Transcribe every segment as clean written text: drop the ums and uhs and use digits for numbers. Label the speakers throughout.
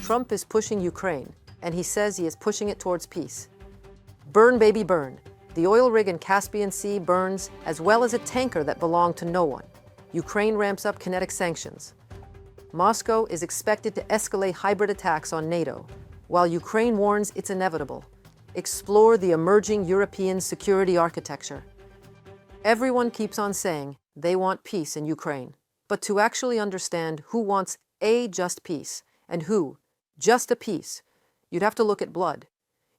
Speaker 1: Trump is pushing Ukraine, and he says he is pushing it towards peace. Burn, baby, burn. The oil rig in Caspian Sea burns, as well as a tanker that belonged to no one. Ukraine ramps up kinetic sanctions. Moscow is expected to escalate hybrid attacks on NATO, while Ukraine warns it's inevitable. Explore the emerging European security architecture. Everyone keeps on saying they want peace in Ukraine, but to actually understand who wants a just peace and who just a peace, you'd have to look at blood.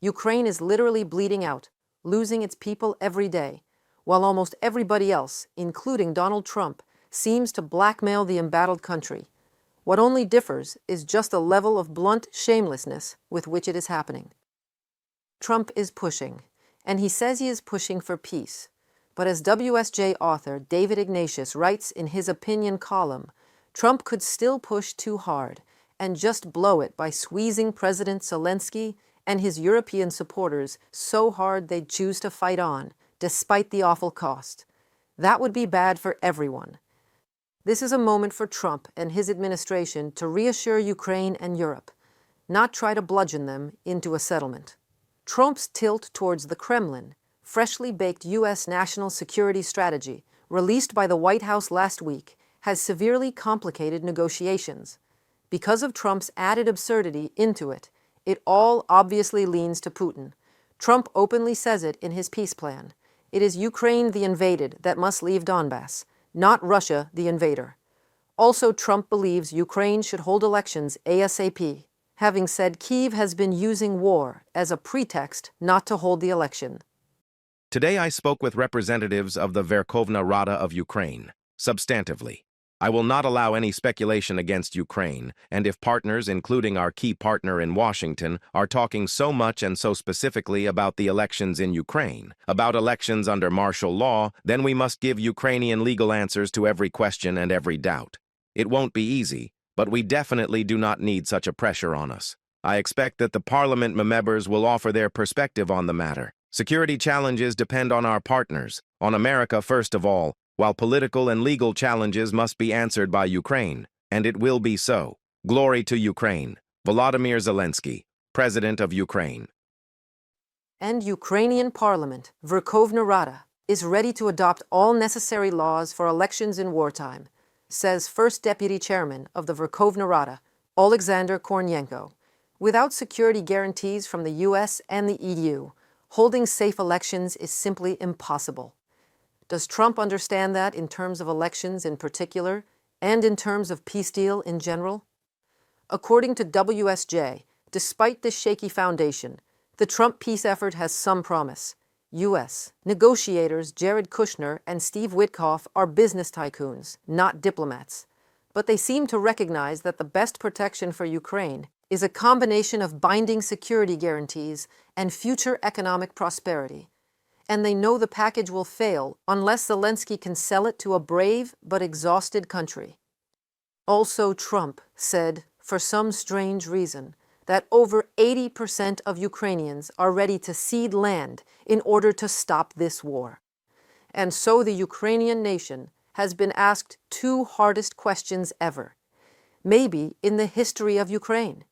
Speaker 1: Ukraine is literally bleeding out, losing its people every day, while almost everybody else, including Donald Trump, seems to blackmail the embattled country. What only differs is just the level of blunt shamelessness with which it is happening. Trump is pushing, and he says he is pushing for peace. But as WSJ author David Ignatius writes in his opinion column, Trump could still push too hard and just blow it by squeezing President Zelenskyy and his European supporters so hard they'd choose to fight on, despite the awful cost. That would be bad for everyone. This is a moment for Trump and his administration to reassure Ukraine and Europe, not try to bludgeon them into a settlement. Trump's tilt towards the Kremlin, freshly baked U.S. national security strategy, released by the White House last week, has severely complicated negotiations. Because of Trump's added absurdity into it, it all obviously leans to Putin. Trump openly says it in his peace plan. It is Ukraine the invaded that must leave Donbass, not Russia the invader. Also, Trump believes Ukraine should hold elections ASAP, having said Kyiv has been using war as a pretext not to hold the election.
Speaker 2: Today I spoke with representatives of the Verkhovna Rada of Ukraine, substantively. I will not allow any speculation against Ukraine, and if partners, including our key partner in Washington, are talking so much and so specifically about the elections in Ukraine, about elections under martial law, then we must give Ukrainian legal answers to every question and every doubt. It won't be easy, but we definitely do not need such a pressure on us. I expect that the parliament members will offer their perspective on the matter. Security challenges depend on our partners, on America first of all, while political and legal challenges must be answered by Ukraine, and it will be so. Glory to Ukraine. Volodymyr Zelenskyy, President of Ukraine.
Speaker 1: And Ukrainian Parliament, Verkhovna Rada, is ready to adopt all necessary laws for elections in wartime, says First Deputy Chairman of the Verkhovna Rada, Alexander Kornienko. Without security guarantees from the US and the EU, holding safe elections is simply impossible. Does Trump understand that in terms of elections in particular, and in terms of peace deal in general? According to WSJ, despite this shaky foundation, the Trump peace effort has some promise. U.S. negotiators Jared Kushner and Steve Witkoff are business tycoons, not diplomats. But they seem to recognize that the best protection for Ukraine is a combination of binding security guarantees and future economic prosperity. And they know the package will fail unless Zelenskyy can sell it to a brave but exhausted country. Also, Trump said, for some strange reason, that over 80% of Ukrainians are ready to cede land in order to stop this war. And so the Ukrainian nation has been asked two hardest questions ever, maybe in the history of Ukraine.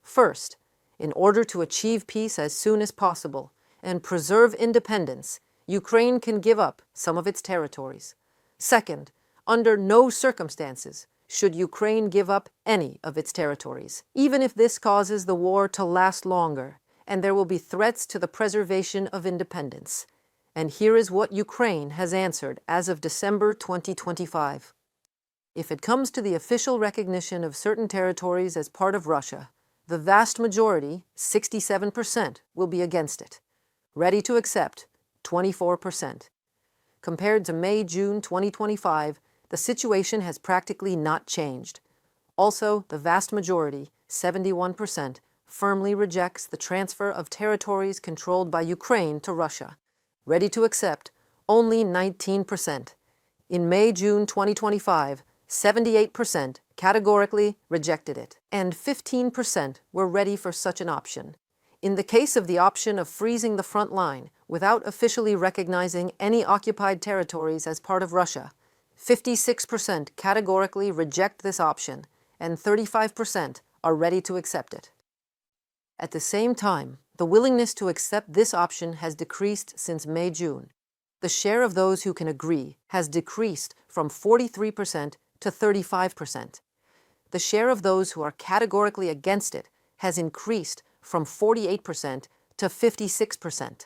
Speaker 1: First, in order to achieve peace as soon as possible and preserve independence, Ukraine can give up some of its territories. Second, under no circumstances should Ukraine give up any of its territories, even if this causes the war to last longer and there will be threats to the preservation of independence. And here is what Ukraine has answered as of December 2025. If it comes to the official recognition of certain territories as part of Russia, the vast majority, 67%, will be against it. Ready to accept, 24%. Compared to May-June 2025, the situation has practically not changed. Also, the vast majority, 71%, firmly rejects the transfer of territories controlled by Ukraine to Russia. Ready to accept, only 19%. In May-June 2025, 78% categorically rejected it, and 15% were ready for such an option. In the case of the option of freezing the front line without officially recognizing any occupied territories as part of Russia, 56% categorically reject this option, and 35% are ready to accept it. At the same time, the willingness to accept this option has decreased since May-June. The share of those who can agree has decreased from 43% to 35%. The share of those who are categorically against it has increased from 48% to 56%.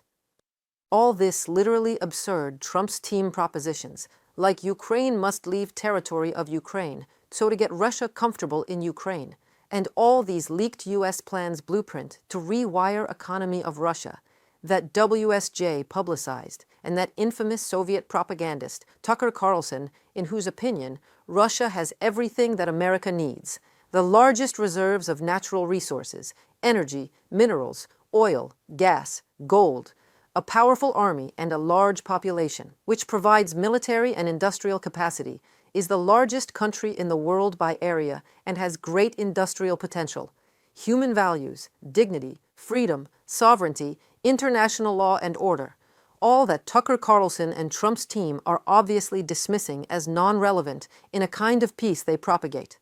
Speaker 1: All this literally absurd Trump's team propositions, like Ukraine must leave territory of Ukraine so to get Russia comfortable in Ukraine, and all these leaked U.S. plans blueprint to rewire economy of Russia, that WSJ publicized, and that infamous Soviet propagandist Tucker Carlson, in whose opinion Russia has everything that America needs, the largest reserves of natural resources, energy, minerals, oil, gas, gold, a powerful army and a large population, which provides military and industrial capacity, is the largest country in the world by area and has great industrial potential. Human values, dignity, freedom, sovereignty, international law and order, all that Tucker Carlson and Trump's team are obviously dismissing as non-relevant in a kind of peace they propagate.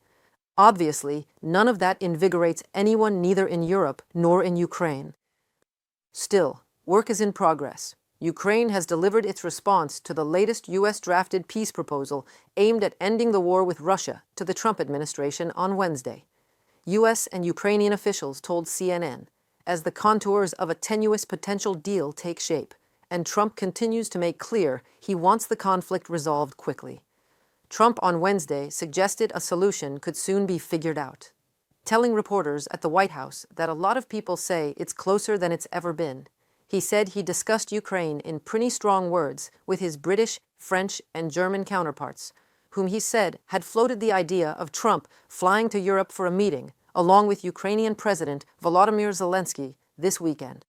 Speaker 1: Obviously, none of that invigorates anyone neither in Europe nor in Ukraine. Still, work is in progress. Ukraine has delivered its response to the latest U.S.-drafted peace proposal aimed at ending the war with Russia to the Trump administration on Wednesday. U.S. and Ukrainian officials told CNN, as the contours of a tenuous potential deal take shape, and Trump continues to make clear he wants the conflict resolved quickly. Trump on Wednesday suggested a solution could soon be figured out, telling reporters at the White House that a lot of people say it's closer than it's ever been. He said he discussed Ukraine in pretty strong words with his British, French, and German counterparts, whom he said had floated the idea of Trump flying to Europe for a meeting, along with Ukrainian President Volodymyr Zelenskyy this weekend.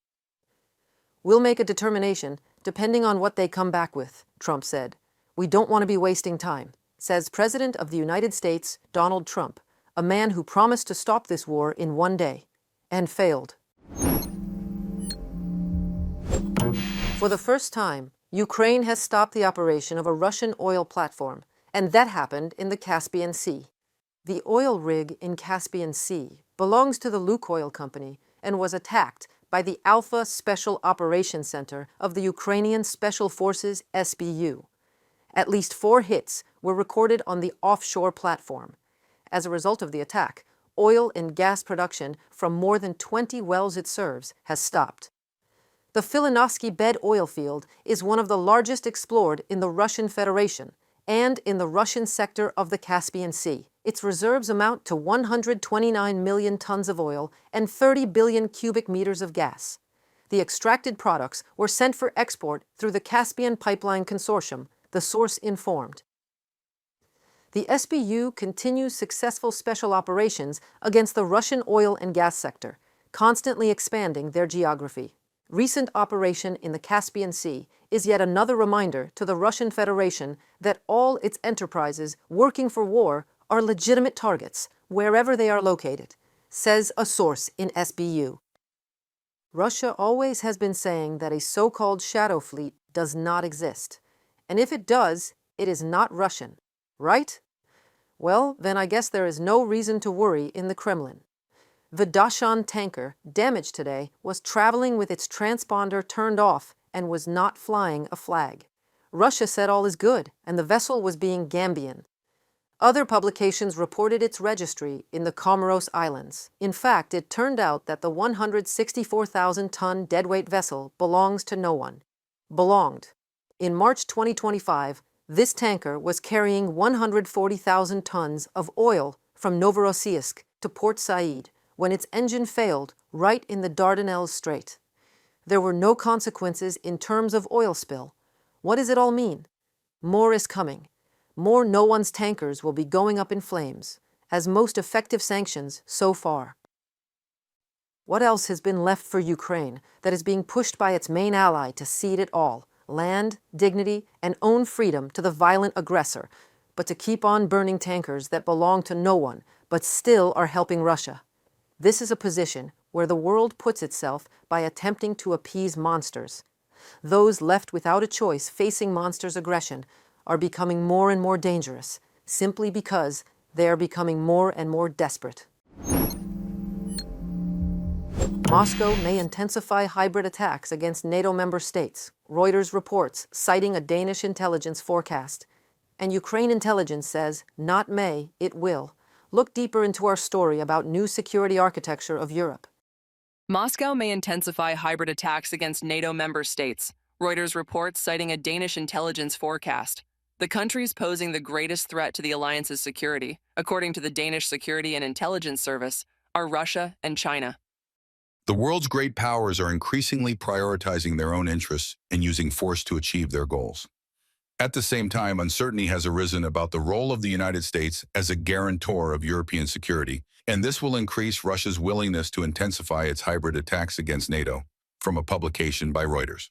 Speaker 1: "We'll make a determination depending on what they come back with," Trump said. "We don't want to be wasting time," says President of the United States Donald Trump, a man who promised to stop this war in one day, and failed. For the first time, Ukraine has stopped the operation of a Russian oil platform, and that happened in the Caspian Sea. The oil rig in Caspian Sea belongs to the Lukoil company and was attacked by the Alpha Special Operations Center of the Ukrainian Special Forces SBU. At least 4 hits were recorded on the offshore platform. As a result of the attack, oil and gas production from more than 20 wells it serves has stopped. The Filanovsky bed oil field is one of the largest explored in the Russian Federation and in the Russian sector of the Caspian Sea. Its reserves amount to 129 million tons of oil and 30 billion cubic meters of gas. The extracted products were sent for export through the Caspian Pipeline Consortium, the source informed. The SBU continues successful special operations against the Russian oil and gas sector, constantly expanding their geography. Recent operation in the Caspian Sea is yet another reminder to the Russian Federation that all its enterprises working for war are legitimate targets wherever they are located, says a source in SBU. Russia always has been saying that a so-called shadow fleet does not exist, and if it does, it is not Russian, right? Well, then I guess there is no reason to worry in the Kremlin. The Dashan tanker, damaged today, was traveling with its transponder turned off and was not flying a flag. Russia said all is good, and the vessel was being Gambian. Other publications reported its registry in the Comoros Islands. In fact, it turned out that the 164,000-ton deadweight vessel belongs to no one. Belonged. In March 2025, this tanker was carrying 140,000 tons of oil from Novorossiysk to Port Said when its engine failed right in the Dardanelles Strait. There were no consequences in terms of oil spill. What does it all mean? More is coming. More no one's tankers will be going up in flames, as most effective sanctions so far. What else has been left for Ukraine that is being pushed by its main ally to cede it all, land, dignity, and own freedom to the violent aggressor, but to keep on burning tankers that belong to no one, but still are helping Russia? This is a position where the world puts itself by attempting to appease monsters. Those left without a choice facing monsters' aggression are becoming more and more dangerous, simply because they are becoming more and more desperate. Moscow may intensify hybrid attacks against NATO member states, Reuters reports, citing a Danish intelligence forecast. And Ukraine intelligence says, not may, it will. Look deeper into our story about new security architecture of Europe.
Speaker 3: Moscow may intensify hybrid attacks against NATO member states, Reuters reports, citing a Danish intelligence forecast. The countries posing the greatest threat to the alliance's security, according to the Danish Security and Intelligence Service, are Russia and China.
Speaker 4: The world's great powers are increasingly prioritizing their own interests and using force to achieve their goals. At the same time, uncertainty has arisen about the role of the United States as a guarantor of European security, and this will increase Russia's willingness to intensify its hybrid attacks against NATO, from a publication by Reuters.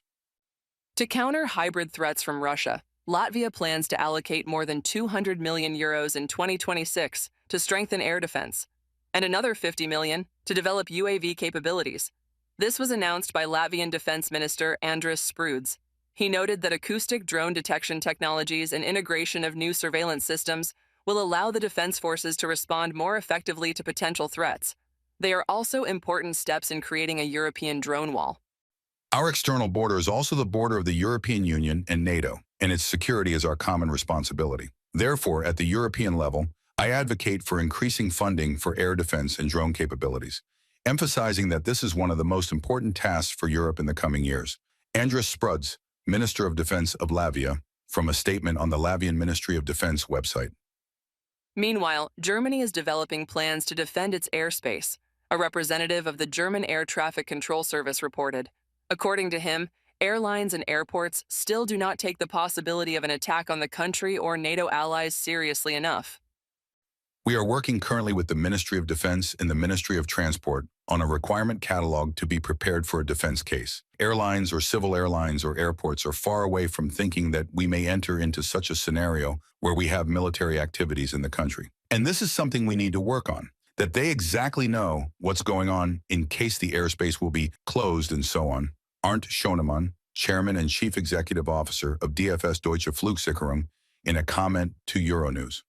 Speaker 3: To counter hybrid threats from Russia, Latvia plans to allocate more than €200 million in 2026 to strengthen air defense, and another $50 million to develop UAV capabilities. This was announced by Latvian Defense Minister Andris Spruds. He noted that acoustic drone detection technologies and integration of new surveillance systems will allow the defense forces to respond more effectively to potential threats. They are also important steps in creating a European drone wall.
Speaker 4: Our external border is also the border of the European Union and NATO, and its security is our common responsibility. Therefore, at the European level, I advocate for increasing funding for air defense and drone capabilities, emphasizing that this is one of the most important tasks for Europe in the coming years. Andris Spruds, Minister of Defense of Latvia, from a statement on the Latvian Ministry of Defense website.
Speaker 3: Meanwhile, Germany is developing plans to defend its airspace, a representative of the German Air Traffic Control Service reported. According to him, airlines and airports still do not take the possibility of an attack on the country or NATO allies seriously enough.
Speaker 4: We are working currently with the Ministry of Defense and the Ministry of Transport on a requirement catalog to be prepared for a defense case. Airlines or civil airlines or airports are far away from thinking that we may enter into such a scenario where we have military activities in the country. And this is something we need to work on, that they exactly know what's going on in case the airspace will be closed and so on. Arndt Schoenemann, Chairman and Chief Executive Officer of DFS Deutsche Flugsicherung, in a comment to Euronews.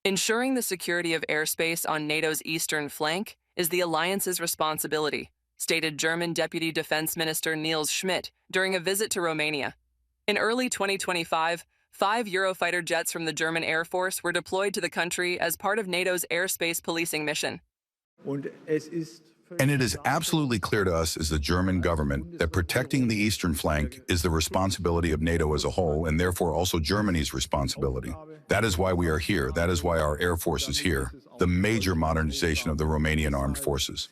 Speaker 3: Ensuring the security of airspace on NATO's eastern flank is the alliance's responsibility, stated German Deputy Defense Minister Niels Schmidt during a visit to Romania. In early 2025, 5 Eurofighter jets from the German Air Force were deployed to the country as part of NATO's airspace policing mission.
Speaker 4: And it is absolutely clear to us as the German government that protecting the eastern flank is the responsibility of NATO as a whole, and therefore also Germany's responsibility. That is why we are here. That is why our Air Force is here, the major modernization of the Romanian armed forces.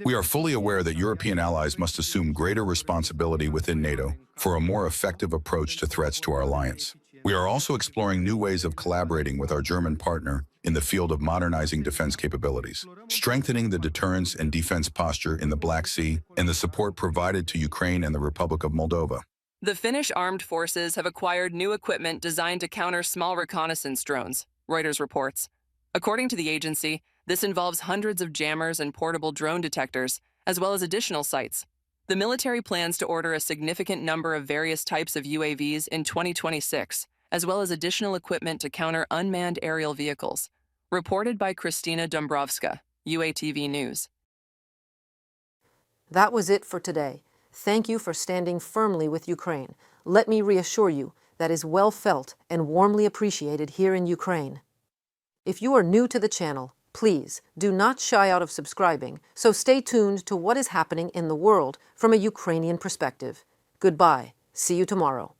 Speaker 4: We are fully aware that European allies must assume greater responsibility within NATO for a more effective approach to threats to our alliance. We are also exploring new ways of collaborating with our German partner in the field of modernizing defense capabilities, strengthening the deterrence and defense posture in the Black Sea, and the support provided to Ukraine and the Republic of Moldova.
Speaker 3: The Finnish armed forces have acquired new equipment designed to counter small reconnaissance drones, Reuters reports. According to the agency, this involves hundreds of jammers and portable drone detectors, as well as additional sites. The military plans to order a significant number of various types of UAVs in 2026, as well as additional equipment to counter unmanned aerial vehicles. Reported by Kristina Dombrovska, UATV News.
Speaker 1: That was it for today. Thank you for standing firmly with Ukraine. Let me reassure you that is well felt and warmly appreciated here in Ukraine. If you are new to the channel, please do not shy out of subscribing, so stay tuned to what is happening in the world from a Ukrainian perspective. Goodbye. See you tomorrow.